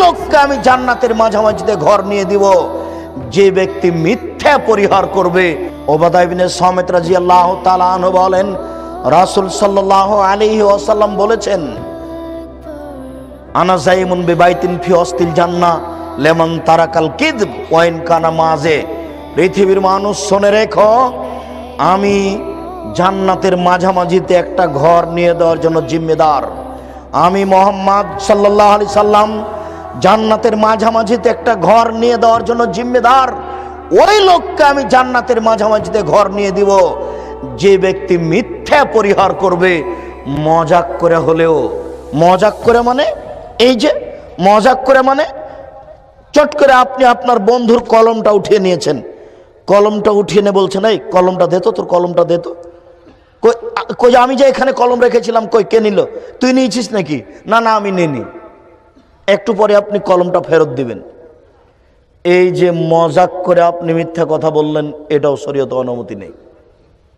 লোককে আমি জান্নাতের মাঝামাঝিতে ঘর নিয়ে দিব যে ব্যক্তি মিথ্যা পরিহার করবে। উবাদা ইবনে সামিত রাদিয়াল্লাহু তাআলা আনহু বলেন, রাসূল সাল্লাল্লাহু আলাইহি ওয়াসাল্লাম বলেছেন, আনা যাইমুন বিবাইতিন ফি ওয়াসতিল জান্নাহ লিমান তারাকাল কিযব ওয়া ইন কানা মাযে। পৃথিবীর মানুষ শুনে রেখো, আমি জান্নাতের মাঝামাঝিতে একটা ঘর নিয়ে দেওয়ার জন্য জিম্মেদার। আমি মুহাম্মদ সাল্লাল্লাহু আলাইহি সাল্লাম জান্নাতের মাঝামাঝিতে একটা ঘর নিয়ে দেওয়ার জন্য জিম্মেদার। ওই লোককে আমি জান্নাতের মাঝামাঝিতে ঘর নিয়ে দিব যে ব্যক্তি মিথ্যা পরিহার করবে, মজাক করে হলেও। মজাক করে মানে এই যে মজাক করে মানে চট করে আপনি আপনার বন্ধুর কলমটা উঠিয়ে নিয়েছেন, কলমটা উঠিয়ে নিয়ে বলছেন, এই কলমটা দে তো, তোর কলমটা দে তো। কই আমি যে এখানে কলম রেখেছিলাম, কই কে নিল? তুই নিয়েছিস নাকি? না না আমি নিইনি। একটু পরে আপনি কলমটা ফেরত দিবেন। এই যে মজাক করে আপনি মিথ্যা কথা বললেন, এটাও শরীয়তে অনুমতি নেই।